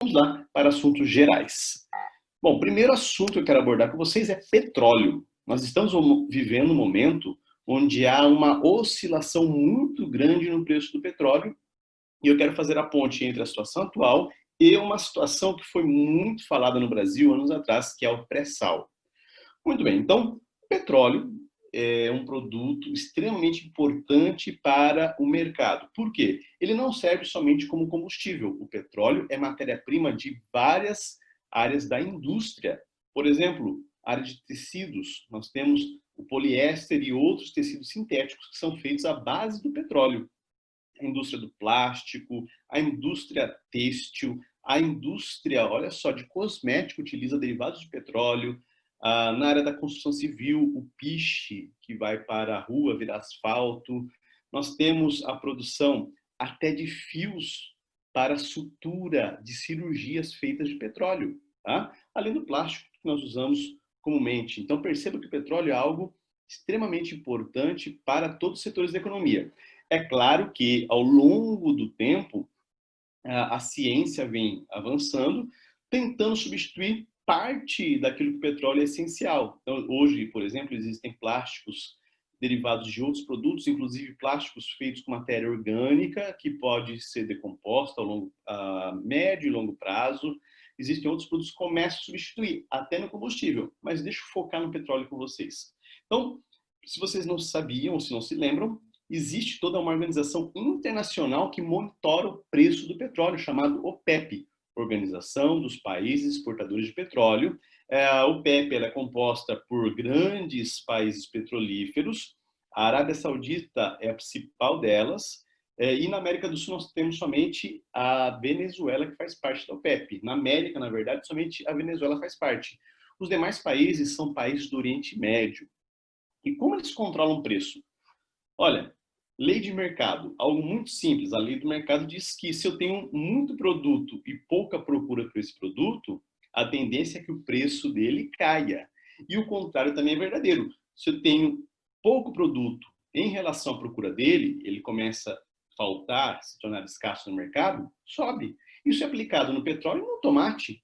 vamos lá para assuntos gerais. Bom, o primeiro assunto que eu quero abordar com vocês é petróleo. Nós estamos vivendo um momento onde há uma oscilação muito grande no preço do petróleo e eu quero fazer a ponte entre a situação atual e uma situação que foi muito falada no Brasil anos atrás, que é o pré-sal. Muito bem, então, o petróleo é um produto extremamente importante para o mercado. Por quê? Ele não serve somente como combustível. O petróleo é matéria-prima de várias áreas da indústria. Por exemplo, área de tecidos, nós temos o poliéster e outros tecidos sintéticos que são feitos à base do petróleo. A indústria do plástico, a indústria têxtil, a indústria, olha só, de cosmético utiliza derivados de petróleo. Na área da construção civil, o piche, que vai para a rua, virar asfalto. Nós temos a produção até de fios para sutura de cirurgias feitas de petróleo, tá? Além do plástico que nós usamos comumente. Então, perceba que o petróleo é algo extremamente importante para todos os setores da economia. É claro que, ao longo do tempo, a ciência vem avançando, tentando substituir parte daquilo que o petróleo é essencial. Então, hoje, por exemplo, existem plásticos derivados de outros produtos, inclusive plásticos feitos com matéria orgânica, que pode ser decomposta a médio e longo prazo. Existem outros produtos que começam a substituir, até no combustível. Mas deixa eu focar no petróleo com vocês. Então, se vocês não sabiam ou se não se lembram, existe toda uma organização internacional que monitora o preço do petróleo, chamado OPEP, Organização dos Países Exportadores de Petróleo. A OPEP ela é composta por grandes países petrolíferos. A Arábia Saudita é a principal delas. E na América do Sul nós temos somente a Venezuela, que faz parte da OPEP. Na América, na verdade, somente a Venezuela faz parte. Os demais países são países do Oriente Médio. E como eles controlam o preço? Olha, lei de mercado, algo muito simples. A lei do mercado diz que se eu tenho muito produto e pouca procura por esse produto, a tendência é que o preço dele caia. E o contrário também é verdadeiro. Se eu tenho pouco produto em relação à procura dele, ele começa a faltar, se tornar escasso no mercado, sobe. Isso é aplicado no petróleo e no tomate.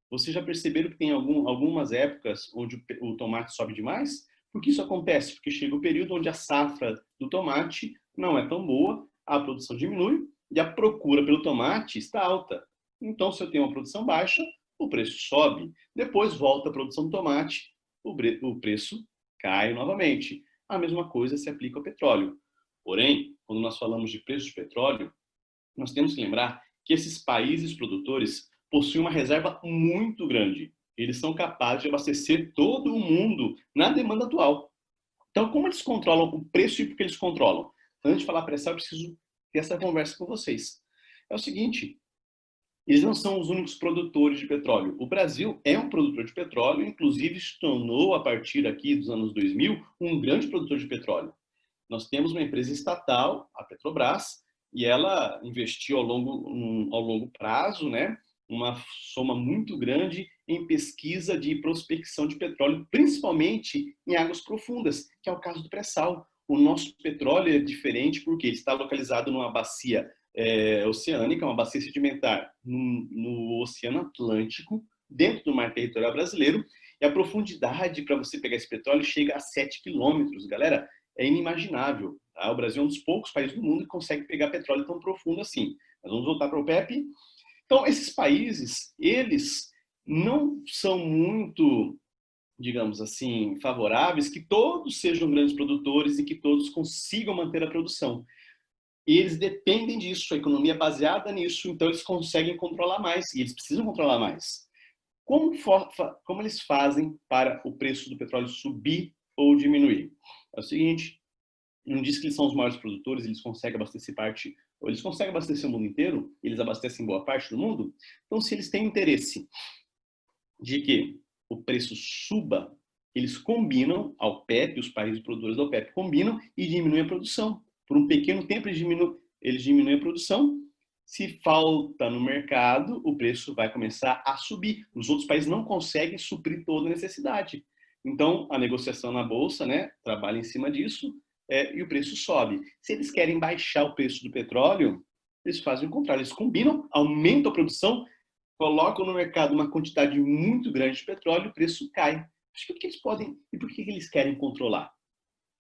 Vocês já perceberam que tem algumas épocas onde o tomate sobe demais? Por que isso acontece? Porque chega o período onde a safra do tomate não é tão boa, a produção diminui e a procura pelo tomate está alta. Então, se eu tenho uma produção baixa, o preço sobe. Depois volta a produção do tomate, o preço cai novamente. A mesma coisa se aplica ao petróleo. Porém, quando nós falamos de preço de petróleo, nós temos que lembrar que esses países produtores possuem uma reserva muito grande. Eles são capazes de abastecer todo o mundo na demanda atual. Então, como eles controlam o preço e por que eles controlam? Antes de falar pressão, eu preciso ter essa conversa com vocês. É o seguinte, eles não são os únicos produtores de petróleo. O Brasil é um produtor de petróleo, inclusive se tornou, a partir aqui dos anos 2000, um grande produtor de petróleo. Nós temos uma empresa estatal, a Petrobras, e ela investiu ao longo prazo, né, uma soma muito grande em pesquisa de prospecção de petróleo, principalmente em águas profundas, que é o caso do pré-sal. O nosso petróleo é diferente porque ele está localizado numa bacia oceânica, uma bacia sedimentar no Oceano Atlântico, dentro do mar territorial brasileiro, e a profundidade para você pegar esse petróleo chega a 7 quilômetros. Galera, é inimaginável. Tá? O Brasil é um dos poucos países do mundo que consegue pegar petróleo tão profundo assim. Mas vamos voltar para o OPEP. Então, esses países, eles não são muito, digamos assim, favoráveis que todos sejam grandes produtores e que todos consigam manter a produção. E eles dependem disso, a economia é baseada nisso, então eles conseguem controlar mais, e eles precisam controlar mais. Como eles fazem para o preço do petróleo subir ou diminuir? É o seguinte, não diz que eles são os maiores produtores, eles conseguem abastecer o mundo inteiro, eles abastecem boa parte do mundo. Então, se eles têm interesse de que o preço suba, eles combinam, a OPEP, os países produtores da OPEP combinam e diminuem a produção. Por um pequeno tempo, eles diminuem a produção. Se falta no mercado, o preço vai começar a subir. Os outros países não conseguem suprir toda a necessidade. Então, a negociação na Bolsa, né, trabalha em cima disso, e o preço sobe. Se eles querem baixar o preço do petróleo, eles fazem o contrário. Eles combinam, aumentam a produção, colocam no mercado uma quantidade muito grande de petróleo, o preço cai. Mas por que eles podem e por que eles querem controlar?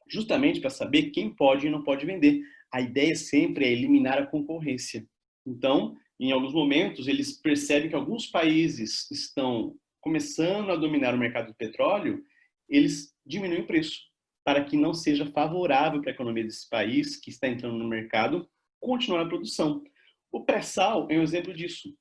Justamente para saber quem pode e não pode vender. A ideia sempre é eliminar a concorrência. Então, em alguns momentos, eles percebem que alguns países estão começando a dominar o mercado do petróleo, eles diminuem o preço, para que não seja favorável para a economia desse país que está entrando no mercado continuar a produção. O pré-sal é um exemplo disso.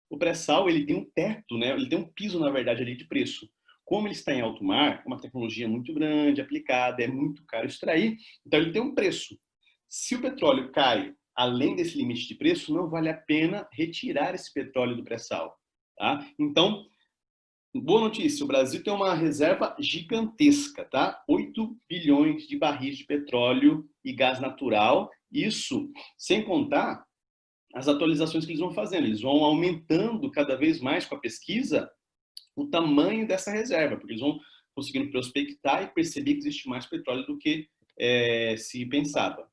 O pré-sal, ele tem um teto, né? Ele tem um piso, na verdade, ali de preço. Como ele está em alto mar, uma tecnologia muito grande, aplicada, é muito caro extrair, então ele tem um preço. Se o petróleo cai além desse limite de preço, não vale a pena retirar esse petróleo do pré-sal. Tá? Então, boa notícia, o Brasil tem uma reserva gigantesca, tá? 8 bilhões de barris de petróleo e gás natural, isso sem contar as atualizações que eles vão fazendo. Eles vão aumentando cada vez mais com a pesquisa o tamanho dessa reserva, porque eles vão conseguindo prospectar e perceber que existe mais petróleo do que se pensava.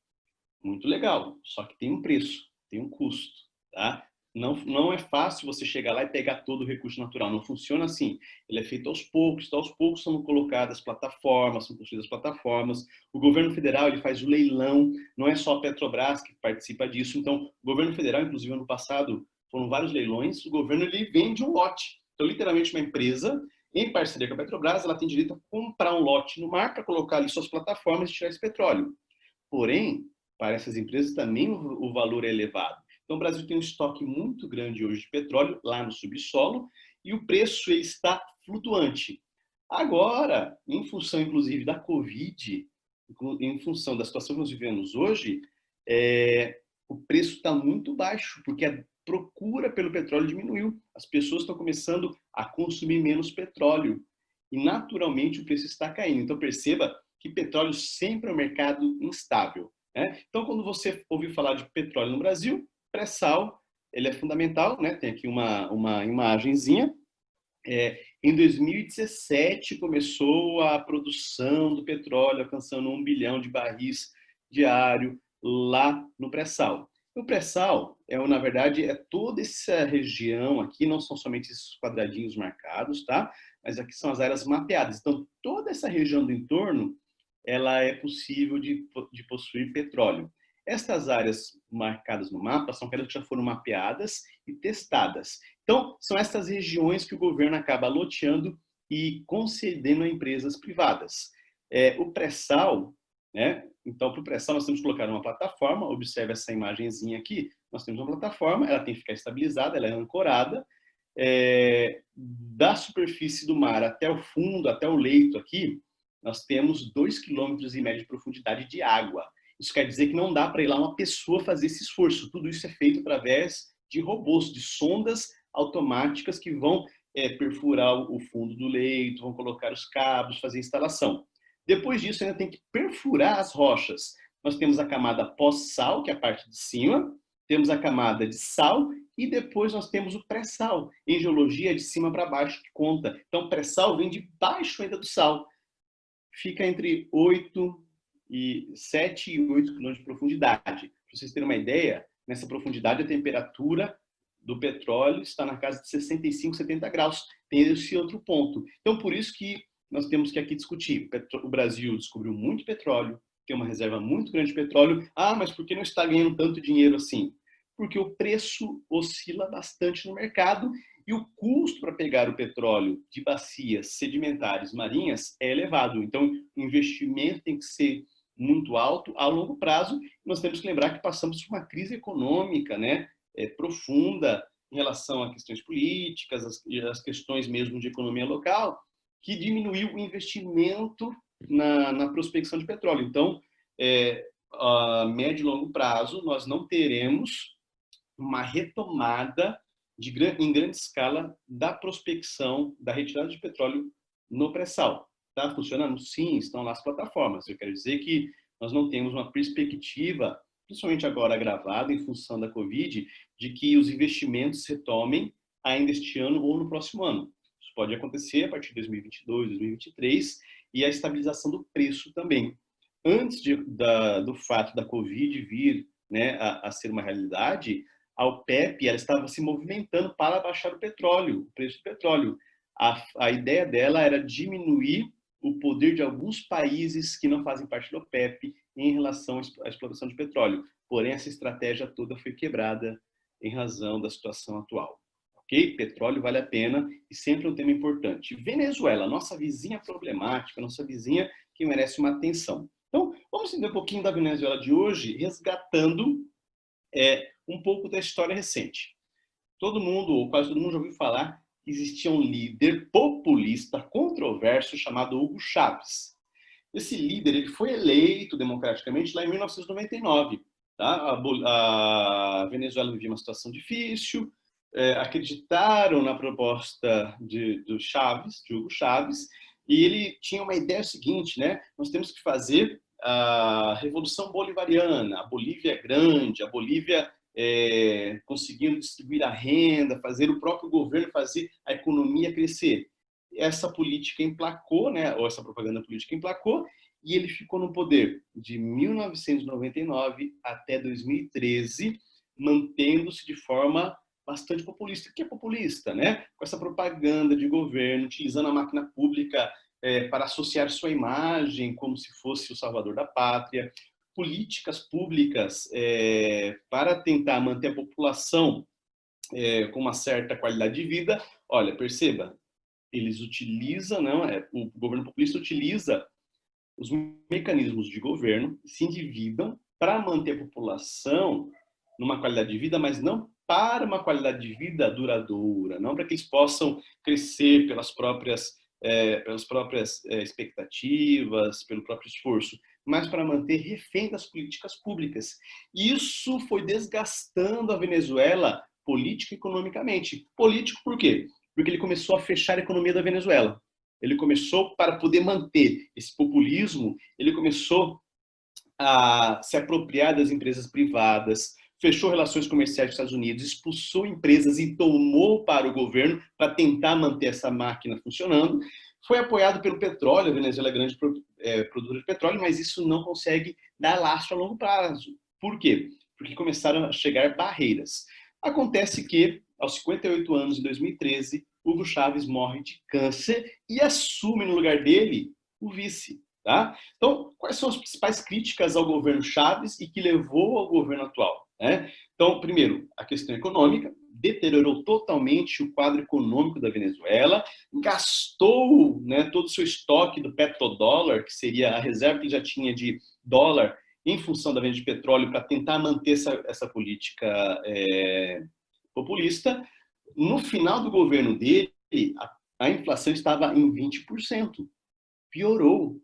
Muito legal, só que tem um preço, tem um custo, tá? Não é fácil você chegar lá e pegar todo o recurso natural, não funciona assim. Ele é feito aos poucos, então aos poucos são colocadas plataformas, são construídas plataformas. O governo federal ele faz o leilão, não é só a Petrobras que participa disso. Então, o governo federal, inclusive ano passado, foram vários leilões, o governo ele vende um lote. Então, literalmente, uma empresa, em parceria com a Petrobras, ela tem direito a comprar um lote no mar para colocar ali suas plataformas e tirar esse petróleo. Porém, para essas empresas também o valor é elevado. Então, o Brasil tem um estoque muito grande hoje de petróleo lá no subsolo e o preço ele está flutuante. Agora, em função inclusive da Covid, em função da situação que nós vivemos hoje, o preço está muito baixo, porque a procura pelo petróleo diminuiu. As pessoas estão começando a consumir menos petróleo e, naturalmente, o preço está caindo. Então, perceba que petróleo sempre é um mercado instável. Né? Então, quando você ouviu falar de petróleo no Brasil, pré-sal, ele é fundamental, né? Tem aqui uma imagenzinha. Em 2017 começou a produção do petróleo, alcançando 1 bilhão de barris diário lá no pré-sal. O pré-sal, na verdade, é toda essa região aqui, não são somente esses quadradinhos marcados, tá? Mas aqui são as áreas mapeadas. Então, toda essa região do entorno, ela é possível de possuir petróleo. Estas áreas marcadas no mapa são aquelas que já foram mapeadas e testadas. Então, são essas regiões que o governo acaba loteando e concedendo a empresas privadas. O pré-sal, né? Então, para o pré-sal, nós temos que colocar uma plataforma. Observe essa imagenzinha aqui. Nós temos uma plataforma, ela tem que ficar estabilizada, ela é ancorada. Da superfície do mar até o fundo, até o leito aqui, nós temos 2,5 km de profundidade de água. Isso quer dizer que não dá para ir lá uma pessoa fazer esse esforço. Tudo isso é feito através de robôs, de sondas automáticas que vão perfurar o fundo do leito, vão colocar os cabos, fazer a instalação. Depois disso, ainda tem que perfurar as rochas. Nós temos a camada pós-sal, que é a parte de cima, temos a camada de sal e depois nós temos o pré-sal. Em geologia, é de cima para baixo que conta. Então, pré-sal vem de baixo ainda do sal. Fica entre 7 e 8 quilômetros de profundidade. Para vocês terem uma ideia, nessa profundidade a temperatura do petróleo está na casa de 65, 70 graus. Tem esse outro ponto. Então, por isso que nós temos que aqui discutir. O Brasil descobriu muito petróleo, tem uma reserva muito grande de petróleo. Ah, mas por que não está ganhando tanto dinheiro assim? Porque o preço oscila bastante no mercado e o custo para pegar o petróleo de bacias sedimentares marinhas é elevado. Então, o investimento tem que ser muito alto a longo prazo. Nós temos que lembrar que passamos por uma crise econômica, né, profunda em relação a questões políticas, as questões mesmo de economia local, que diminuiu o investimento na prospecção de petróleo. Então, a médio e longo prazo, nós não teremos uma retomada em grande escala da prospecção, da retirada de petróleo no pré-sal. Está funcionando? Sim, estão lá as plataformas. Eu quero dizer que nós não temos uma perspectiva, principalmente agora agravada em função da Covid, de que os investimentos retomem ainda este ano ou no próximo ano. Isso pode acontecer a partir de 2022, 2023, e a estabilização do preço também. Antes do fato da Covid vir, né, a ser uma realidade, a OPEP ela estava se movimentando para baixar o petróleo, o preço do petróleo. A ideia dela era diminuir o poder de alguns países que não fazem parte da OPEP em relação à exploração de petróleo. Porém, essa estratégia toda foi quebrada em razão da situação atual. Ok? Petróleo vale a pena e sempre é um tema importante. Venezuela, nossa vizinha problemática, nossa vizinha que merece uma atenção. Então, vamos entender um pouquinho da Venezuela de hoje, resgatando um pouco da história recente. Todo mundo, ou quase todo mundo, já ouviu falar que existia um líder populista controverso chamado Hugo Chávez. Esse líder ele foi eleito democraticamente lá em 1999. Tá? A Venezuela vivia uma situação difícil, acreditaram na proposta de Hugo Chávez, e ele tinha uma ideia seguinte, né? Nós temos que fazer a Revolução Bolivariana, a Bolívia grande, a Bolívia conseguindo distribuir a renda, fazer o próprio governo fazer a economia crescer. Essa política emplacou, né, ou essa propaganda política emplacou, e ele ficou no poder de 1999 até 2013, mantendo-se de forma bastante populista. O que é populista, né? Com essa propaganda de governo, utilizando a máquina pública para associar sua imagem como se fosse o salvador da pátria, políticas públicas para tentar manter a população com uma certa qualidade de vida. Olha, perceba, eles utilizam, não, o governo populista utiliza os mecanismos de governo, se endividam para manter a população numa qualidade de vida, mas não para uma qualidade de vida duradoura, não para que eles possam crescer pelas próprias expectativas, pelo próprio esforço, mas para manter refém das políticas públicas. Isso foi desgastando a Venezuela política e economicamente. Político por quê? Porque ele começou a fechar a economia da Venezuela. Ele começou, para poder manter esse populismo, ele começou a se apropriar das empresas privadas, fechou relações comerciais com os Estados Unidos, expulsou empresas e tomou para o governo para tentar manter essa máquina funcionando. Foi apoiado pelo petróleo, a Venezuela é grande produtora de petróleo, mas isso não consegue dar lastro a longo prazo. Por quê? Porque começaram a chegar barreiras. Acontece que, aos 58 anos, em 2013, Hugo Chávez morre de câncer e assume no lugar dele o vice. Tá? Então, quais são as principais críticas ao governo Chávez e que levou ao governo atual? Né? Então, primeiro, a questão econômica, deteriorou totalmente o quadro econômico da Venezuela, gastou, né, todo o seu estoque do petrodólar, que seria a reserva que já tinha de dólar, em função da venda de petróleo, para tentar manter essa política populista. No final do governo dele, a inflação estava em 20%. Piorou.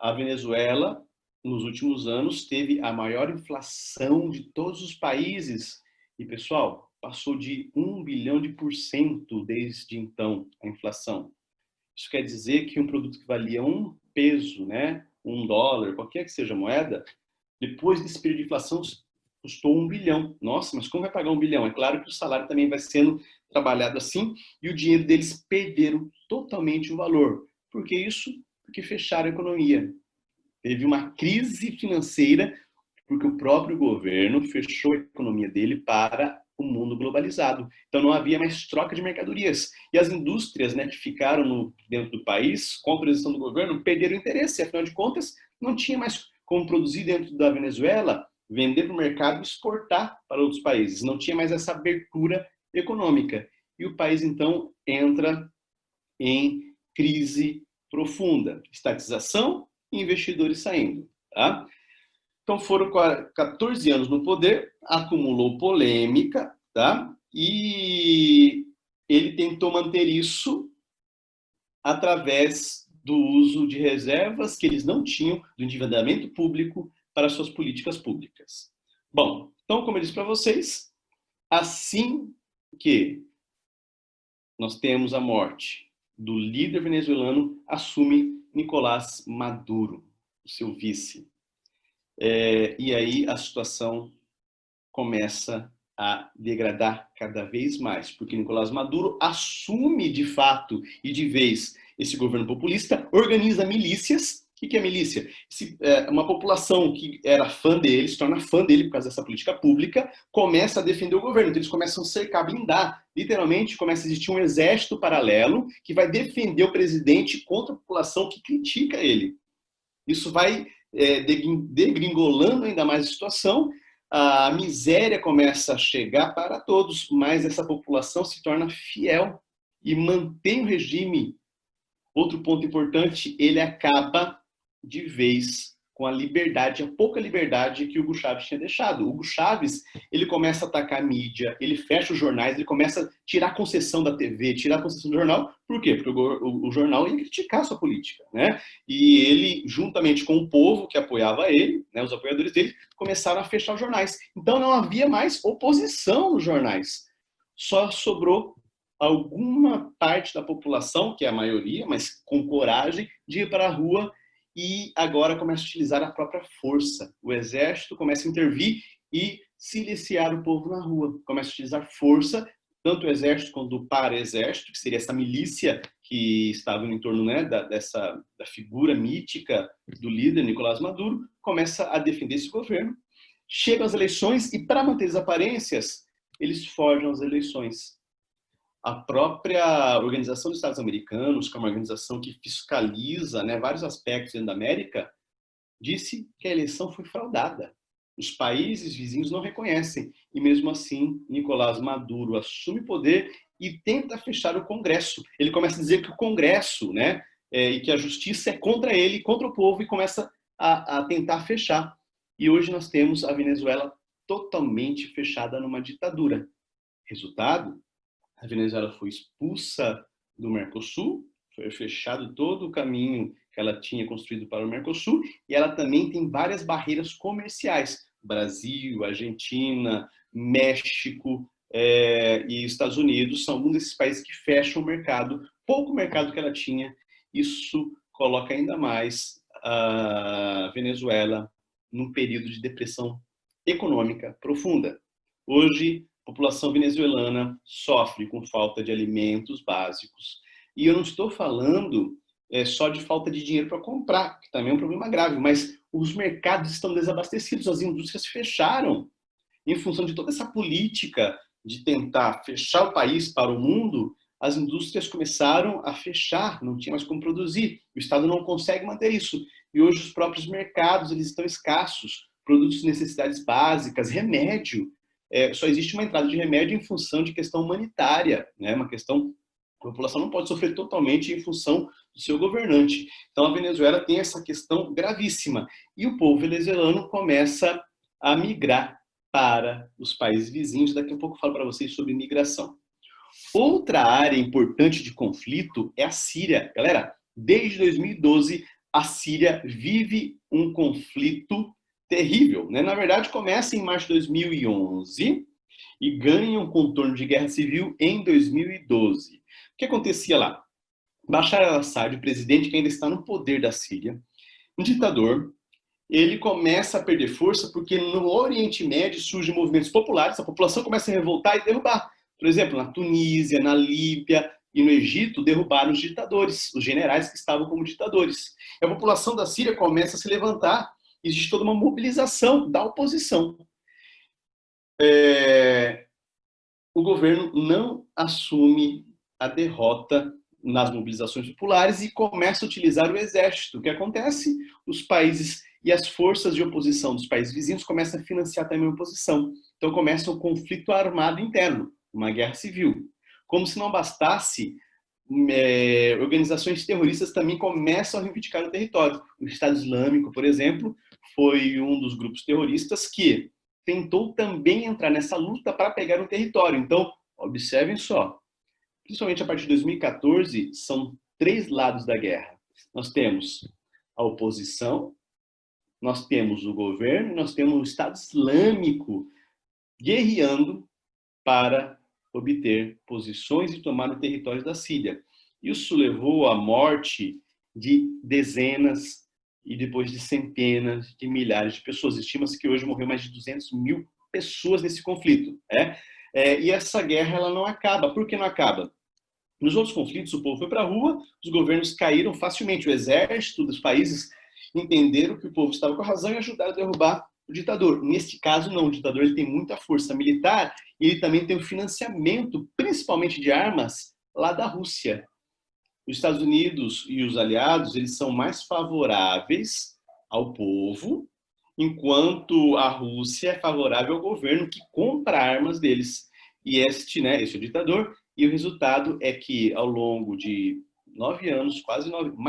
A Venezuela, nos últimos anos, teve a maior inflação de todos os países. E, pessoal, passou de 1 bilhão de por cento desde então, a inflação. Isso quer dizer que um produto que valia um peso, né, $1, qualquer que seja a moeda, depois desse período de inflação, custou 1 bilhão. Nossa, mas como vai pagar 1 bilhão? É claro que o salário também vai sendo trabalhado assim e o dinheiro deles perderam totalmente o valor. Por que isso? Porque fecharam a economia. Teve uma crise financeira porque o próprio governo fechou a economia dele para o mundo globalizado. Então não havia mais troca de mercadorias. E as indústrias, né, que ficaram dentro do país, com a autorização do governo, perderam interesse. Afinal de contas, não tinha mais como produzir dentro da Venezuela, vender para o mercado e exportar para outros países. Não tinha mais essa abertura econômica. E o país, então, entra em crise profunda. Estatização e investidores saindo. Tá? Então, foram 14 anos no poder, acumulou polêmica, tá? E ele tentou manter isso através do uso de reservas que eles não tinham, do endividamento público para suas políticas públicas. Bom, então, como eu disse para vocês, assim que nós temos a morte do líder venezuelano, assume Nicolás Maduro, o seu vice. E aí a situação começa a degradar cada vez mais, porque Nicolás Maduro assume de fato e de vez esse governo populista, organiza milícias que é milícia? Uma população que era fã dele, se torna fã dele por causa dessa política pública, começa a defender o governo. Então, eles começam a cercar, blindar. Literalmente, começa a existir um exército paralelo que vai defender o presidente contra a população que critica ele. Isso vai degringolando ainda mais a situação. A miséria começa a chegar para todos, mas essa população se torna fiel e mantém o regime. Outro ponto importante, ele acaba de vez com a liberdade, a pouca liberdade que o Hugo Chávez tinha deixado. O Hugo Chávez, ele começa a atacar a mídia, ele fecha os jornais, ele começa a tirar a concessão da TV, tirar a concessão do jornal. Por quê? Porque o jornal ia criticar a sua política, né? E ele, juntamente com o povo que apoiava ele, né, os apoiadores dele, começaram a fechar os jornais. Então não havia mais oposição nos jornais. Só sobrou alguma parte da população, que é a maioria, mas com coragem, de ir para a rua. E agora começa a utilizar a própria força. O exército começa a intervir e siliciar o povo na rua. Começa a utilizar força, tanto o exército quanto o para-exército, que seria essa milícia que estava em torno, né, da figura mítica do líder Nicolás Maduro, começa a defender esse governo. Chegam as eleições e, para manter as aparências, eles forjam as eleições. A própria Organização dos Estados Americanos, que é uma organização que fiscaliza, né, vários aspectos dentro da América, disse que a eleição foi fraudada. Os países vizinhos não reconhecem. E mesmo assim, Nicolás Maduro assume poder e tenta fechar o Congresso. Ele começa a dizer que o Congresso, né, e que a justiça é contra ele, contra o povo, e começa a tentar fechar. E hoje nós temos a Venezuela totalmente fechada numa ditadura. Resultado? A Venezuela foi expulsa do Mercosul, foi fechado todo o caminho que ela tinha construído para o Mercosul, e ela também tem várias barreiras comerciais. Brasil, Argentina, México e Estados Unidos são alguns desses países que fecham o mercado, pouco mercado que ela tinha. Isso coloca ainda mais a Venezuela num período de depressão econômica profunda. Hoje, a população venezuelana sofre com falta de alimentos básicos. E eu não estou falando só de falta de dinheiro para comprar, que também é um problema grave, mas os mercados estão desabastecidos, as indústrias fecharam. Em função de toda essa política de tentar fechar o país para o mundo, as indústrias começaram a fechar, não tinha mais como produzir. O Estado não consegue manter isso. E hoje os próprios mercados eles estão escassos, produtos de necessidades básicas, remédio. Só existe uma entrada de remédio em função de questão humanitária, né? Uma questão, a população não pode sofrer totalmente em função do seu governante. Então a Venezuela tem essa questão gravíssima e o povo venezuelano começa a migrar para os países vizinhos. Daqui a pouco eu falo para vocês sobre migração. Outra área importante de conflito é a Síria. Galera, desde 2012 a Síria vive um conflito terrível, né? Na verdade, começa em março de 2011 e ganha um contorno de guerra civil em 2012. O que acontecia lá? Bashar al-Assad, o presidente que ainda está no poder da Síria, um ditador, ele começa a perder força porque no Oriente Médio surgem movimentos populares, a população começa a revoltar e derrubar. Por exemplo, na Tunísia, na Líbia e no Egito, derrubaram os ditadores, os generais que estavam como ditadores. E a população da Síria começa a se levantar. Existe toda uma mobilização da oposição. O governo não assume a derrota nas mobilizações populares e começa a utilizar o exército. O que acontece? Os países e as forças de oposição dos países vizinhos começam a financiar também a oposição. Então começa um conflito armado interno, uma guerra civil. Como se não bastasse, organizações terroristas também começam a reivindicar o território. O Estado Islâmico, por exemplo, foi um dos grupos terroristas que tentou também entrar nessa luta para pegar o território. Então, observem só, principalmente a partir de 2014, são 3 lados da guerra. Nós temos a oposição, nós temos o governo, nós temos o Estado Islâmico guerreando para obter posições e tomar territórios da Síria. Isso levou à morte de dezenas e depois de centenas de milhares de pessoas. Estima-se que hoje morreu mais de 200 mil pessoas nesse conflito. E essa guerra ela não acaba. Por que não acaba? Nos outros conflitos, o povo foi para a rua, os governos caíram facilmente. O exército dos países entenderam que o povo estava com a razão e ajudaram a derrubar o ditador. Neste caso, não. O ditador ele tem muita força militar e ele também tem o financiamento, principalmente de armas, lá da Rússia. Os Estados Unidos e os aliados eles são mais favoráveis ao povo, enquanto a Rússia é favorável ao governo que compra armas deles. E este é o ditador, e o resultado é que ao longo de 9 anos,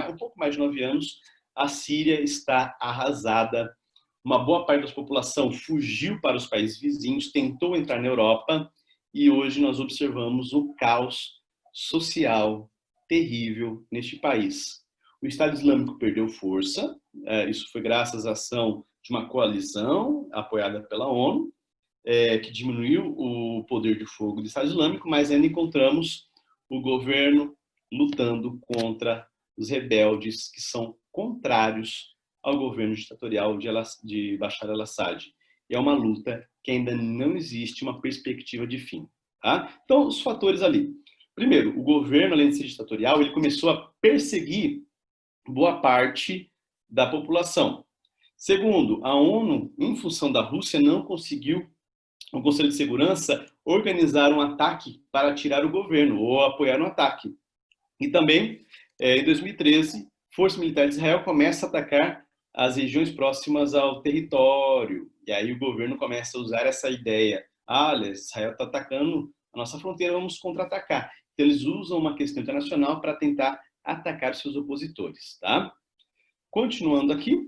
um pouco mais de 9 anos, a Síria está arrasada. Uma boa parte da população fugiu para os países vizinhos, tentou entrar na Europa, e hoje nós observamos um caos social terrível neste país. O Estado Islâmico perdeu força, isso foi graças à ação de uma coalizão apoiada pela ONU, que diminuiu o poder de fogo do Estado Islâmico, mas ainda encontramos o governo lutando contra os rebeldes que são contrários ao governo ditatorial de Bashar al-Assad. E é uma luta que ainda não existe uma perspectiva de fim. Tá? Então, os fatores ali. Primeiro, o governo, além de ser ditatorial, ele começou a perseguir boa parte da população. Segundo, a ONU, em função da Rússia, não conseguiu, o Conselho de Segurança, organizar um ataque para tirar o governo ou apoiar um ataque. E também, em 2013, Força Militar de Israel começa a atacar as regiões próximas ao território. E aí o governo começa a usar essa ideia. Olha, Israel está atacando a nossa fronteira, vamos contra-atacar. Então, eles usam uma questão internacional para tentar atacar seus opositores. Tá? Continuando aqui,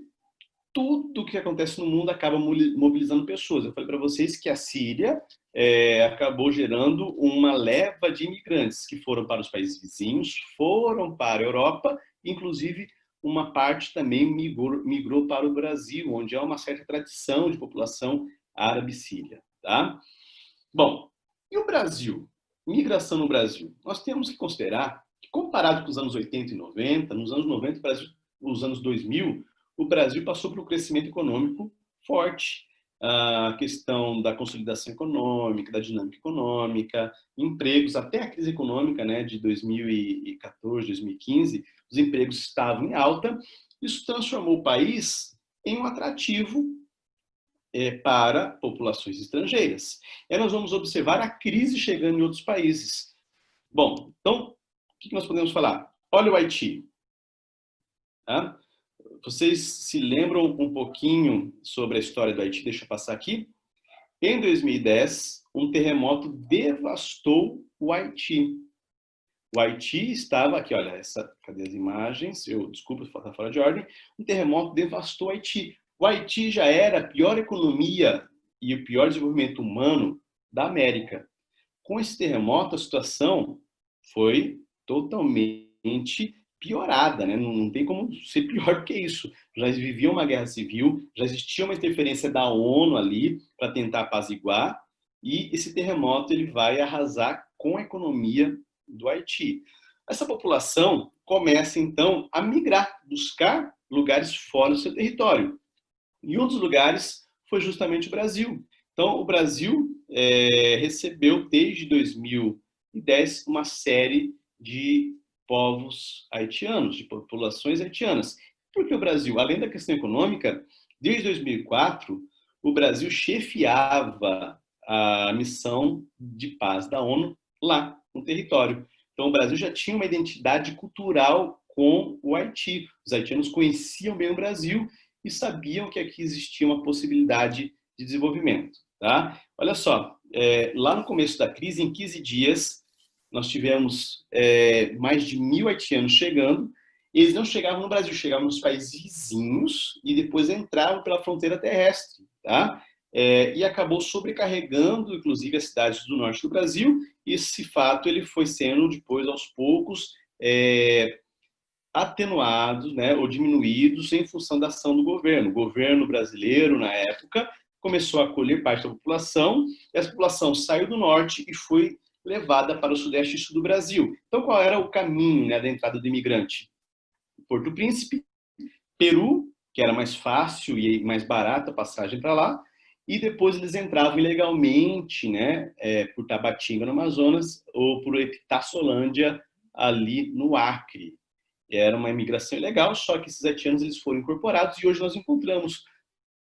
tudo que acontece no mundo acaba mobilizando pessoas. Eu falei para vocês que a Síria acabou gerando uma leva de imigrantes que foram para os países vizinhos, foram para a Europa, inclusive uma parte também migrou para o Brasil, onde há uma certa tradição de população árabe síria. Tá? Bom, e o Brasil? Migração no Brasil. Nós temos que considerar que, comparado com os anos 80 e 90, nos anos 90, os anos 2000, o Brasil passou por um crescimento econômico forte. A questão da consolidação econômica, da dinâmica econômica, empregos, até a crise econômica de 2014, 2015, os empregos estavam em alta. Isso transformou o país em um atrativo para populações estrangeiras. E aí nós vamos observar a crise chegando em outros países. Bom, então, o que nós podemos falar? Olha o Haiti. Tá? Vocês se lembram um pouquinho sobre a história do Haiti? Deixa eu passar aqui. Em 2010, um terremoto devastou o Haiti. O Haiti estava aqui, olha, cadê as imagens? Desculpa, está fora de ordem. Um terremoto devastou o Haiti. O Haiti já era a pior economia e o pior desenvolvimento humano da América. Com esse terremoto, a situação foi totalmente piorada, né? Não tem como ser pior que isso. Já vivia uma guerra civil, já existia uma interferência da ONU ali para tentar apaziguar, e esse terremoto ele vai arrasar com a economia do Haiti. Essa população começa, então, a migrar, buscar lugares fora do seu território. E um dos lugares foi justamente o Brasil. Então, o Brasil recebeu, desde 2010, uma série de povos haitianos, de populações haitianas. Porque o Brasil, além da questão econômica, desde 2004, o Brasil chefiava a missão de paz da ONU lá no território. Então, o Brasil já tinha uma identidade cultural com o Haiti. Os haitianos conheciam bem o Brasil e sabiam que aqui existia uma possibilidade de desenvolvimento. Tá? Olha só, lá no começo da crise, em 15 dias, nós tivemos mais de 1.000 haitianos chegando. Eles não chegavam no Brasil, chegavam nos países vizinhos e depois entravam pela fronteira terrestre. Tá? E acabou sobrecarregando, inclusive, as cidades do norte do Brasil. E esse fato ele foi sendo, depois, aos poucos, atenuados, ou diminuídos em função da ação do governo. O governo brasileiro, na época, começou a acolher parte da população, e essa população saiu do norte e foi levada para o sudeste e sul do Brasil. Então, qual era o caminho da entrada do imigrante? Porto Príncipe, Peru, que era mais fácil e mais barata a passagem para lá, e depois eles entravam ilegalmente, por Tabatinga, no Amazonas, ou por Epitáciolândia, ali no Acre. Era uma imigração ilegal, só que esses haitianos eles foram incorporados e hoje nós encontramos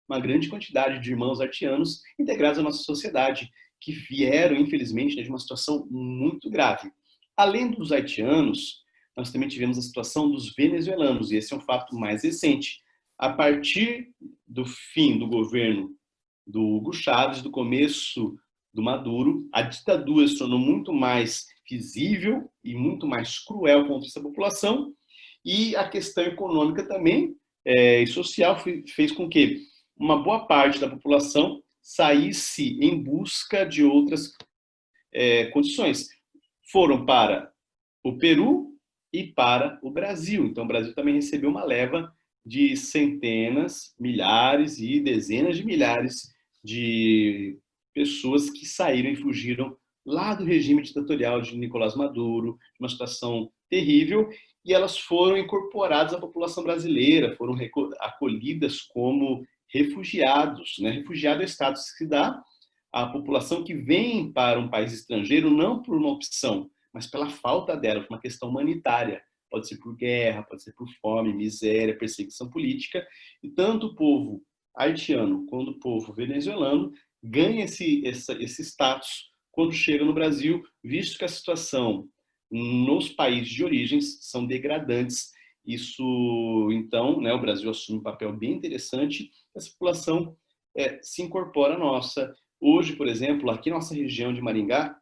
uma grande quantidade de irmãos haitianos integrados à nossa sociedade, que vieram, infelizmente, né, de uma situação muito grave. Além dos haitianos, nós também tivemos a situação dos venezuelanos, e esse é um fato mais recente. A partir do fim do governo do Hugo Chávez, do começo do Maduro, a ditadura se tornou muito mais visível e muito mais cruel contra essa população, e a questão econômica também e social fez com que uma boa parte da população saísse em busca de outras condições. Foram para o Peru e para o Brasil. Então, o Brasil também recebeu uma leva de centenas, milhares e dezenas de milhares de pessoas que saíram e fugiram lá do regime ditatorial de Nicolás Maduro, uma situação terrível, e elas foram incorporadas à população brasileira, foram acolhidas como refugiados, né? Refugiado é o status que se dá à população que vem para um país estrangeiro não por uma opção, mas pela falta dela, por uma questão humanitária. Pode ser por guerra, pode ser por fome, miséria, perseguição política. E tanto o povo haitiano quanto o povo venezuelano ganha esse status quando chega no Brasil, visto que a situação nos países de origens são degradantes. Isso, então, né, o Brasil assume um papel bem interessante, essa população se incorpora à nossa. Hoje, por exemplo, aqui na nossa região de Maringá,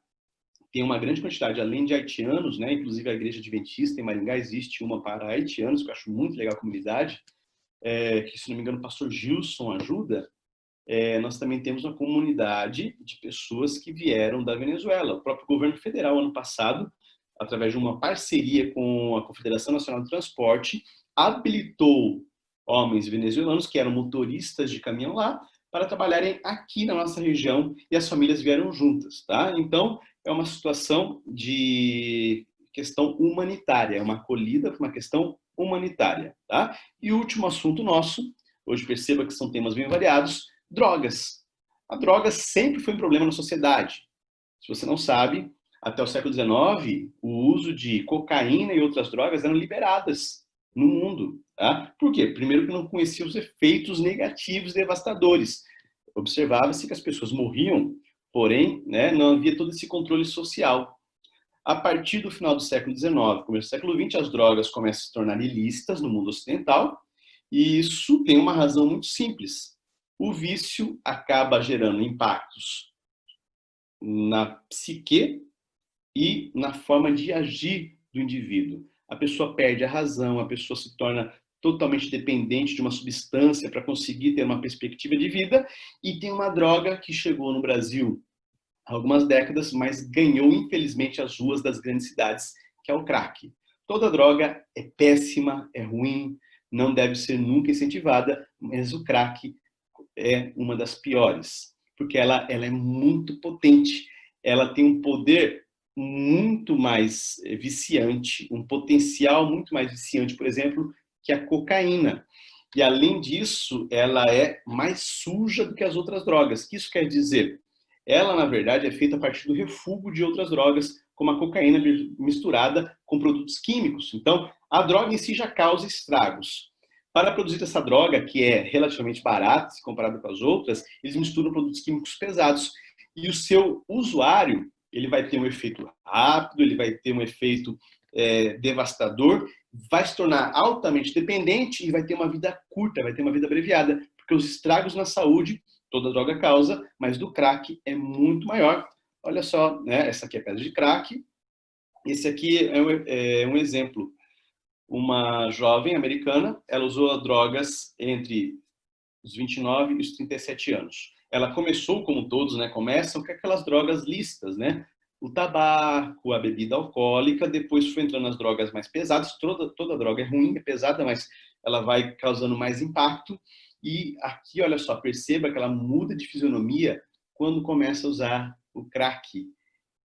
tem uma grande quantidade, além de haitianos, né, inclusive a Igreja Adventista em Maringá existe uma para haitianos, que eu acho muito legal a comunidade, que, se não me engano, o pastor Gilson ajuda. Nós também temos uma comunidade de pessoas que vieram da Venezuela. O próprio governo federal, ano passado, através de uma parceria com a Confederação Nacional de Transporte, habilitou homens venezuelanos que eram motoristas de caminhão lá para trabalharem aqui na nossa região, e as famílias vieram juntas, tá? Então, é uma situação de questão humanitária, é uma acolhida por uma questão humanitária, tá? E o último assunto nosso, hoje perceba que são temas bem variados, drogas. A droga sempre foi um problema na sociedade. Se você não sabe, até o século XIX, o uso de cocaína e outras drogas eram liberadas no mundo. Tá? Por quê? Primeiro que não conhecia os efeitos negativos devastadores. Observava-se que as pessoas morriam, porém, né, não havia todo esse controle social. A partir do final do século XIX, começo do século XX, as drogas começam a se tornar ilícitas no mundo ocidental, e isso tem uma razão muito simples. O vício acaba gerando impactos na psique e na forma de agir do indivíduo. A pessoa perde a razão, a pessoa se torna totalmente dependente de uma substância para conseguir ter uma perspectiva de vida, e tem uma droga que chegou no Brasil há algumas décadas, mas ganhou, infelizmente, as ruas das grandes cidades, que é o crack. Toda droga é péssima, é ruim, não deve ser nunca incentivada, mas o crack é uma das piores, porque ela é muito potente, ela tem um poder muito mais viciante, um potencial muito mais viciante, por exemplo, que a cocaína. E, além disso, ela é mais suja do que as outras drogas. O que isso quer dizer? Ela, na verdade, é feita a partir do refúgio de outras drogas, como a cocaína misturada com produtos químicos. Então, a droga em si já causa estragos. Para produzir essa droga, que é relativamente barata, se comparado com as outras, eles misturam produtos químicos pesados. E o seu usuário, ele vai ter um efeito rápido, ele vai ter um efeito devastador, vai se tornar altamente dependente e vai ter uma vida curta, vai ter uma vida abreviada, porque os estragos na saúde, toda droga causa, mas do crack é muito maior. Olha só, né? Essa aqui é pedra de crack, esse aqui é um exemplo. Uma jovem americana, ela usou drogas entre os 29 e os 37 anos. Ela começou, como todos, né, começam com aquelas drogas lícitas, né? O tabaco, a bebida alcoólica, depois foi entrando nas drogas mais pesadas. Toda droga é ruim, é pesada, mas ela vai causando mais impacto. E aqui, olha só, perceba que ela muda de fisionomia quando começa a usar o crack.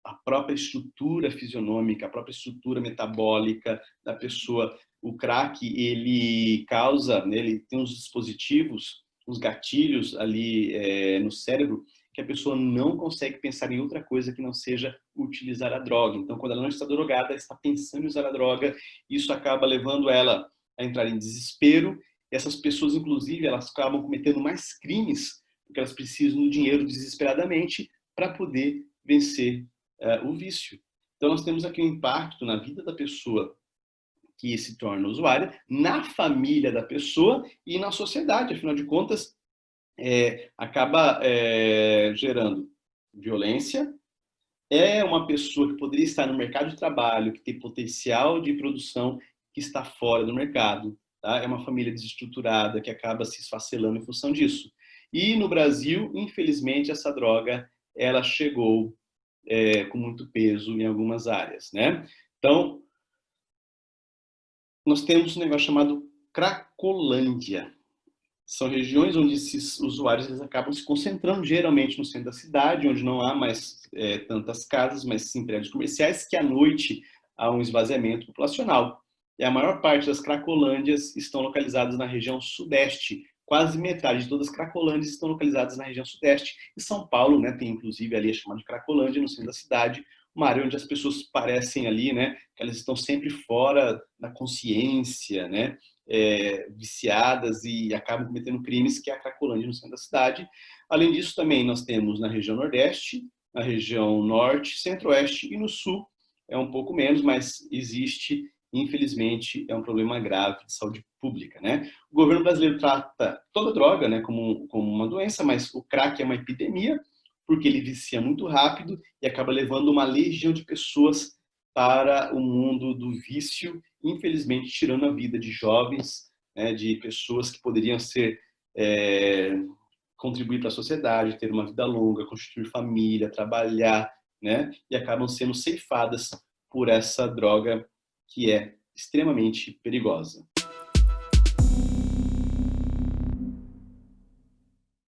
A própria estrutura fisionômica, a própria estrutura metabólica da pessoa. O crack, ele causa, né, ele tem uns dispositivos, uns gatilhos ali no cérebro, que a pessoa não consegue pensar em outra coisa que não seja utilizar a droga. Então, quando ela não está drogada, ela está pensando em usar a droga, isso acaba levando ela a entrar em desespero. E essas pessoas, inclusive, elas acabam cometendo mais crimes, porque elas precisam do dinheiro desesperadamente para poder vencer o vício. Então, nós temos aqui um impacto na vida da pessoa que se torna usuária, na família da pessoa e na sociedade. Afinal de contas, acaba gerando violência. É uma pessoa que poderia estar no mercado de trabalho, que tem potencial de produção, que está fora do mercado. Tá? É uma família desestruturada que acaba se esfacelando em função disso. E no Brasil, infelizmente, essa droga ela chegou com muito peso em algumas áreas, né? Então, nós temos um negócio chamado Cracolândia. São regiões onde esses usuários eles acabam se concentrando, geralmente no centro da cidade, onde não há mais tantas casas, mas sim prédios comerciais, que à noite há um esvaziamento populacional. E a maior parte das Cracolândias estão localizadas na região sudeste. Quase metade de todas as Cracolândias estão localizadas na região sudeste. E São Paulo, né, tem inclusive ali a chamada Cracolândia, no centro da cidade, uma área onde as pessoas parecem ali, né, que elas estão sempre fora da consciência, né, viciadas e acabam cometendo crimes, que é a Cracolândia no centro da cidade. Além disso, também nós temos na região nordeste, na região norte, centro-oeste e no sul, é um pouco menos, mas existe, infelizmente, é um problema grave de saúde pública, né? O governo brasileiro trata toda droga, né, como uma doença, mas o crack é uma epidemia, porque ele vicia muito rápido e acaba levando uma legião de pessoas para o mundo do vício, infelizmente tirando a vida de jovens, né, de pessoas que poderiam contribuir para a sociedade, ter uma vida longa, constituir família, trabalhar, né, e acabam sendo ceifadas por essa droga que é extremamente perigosa.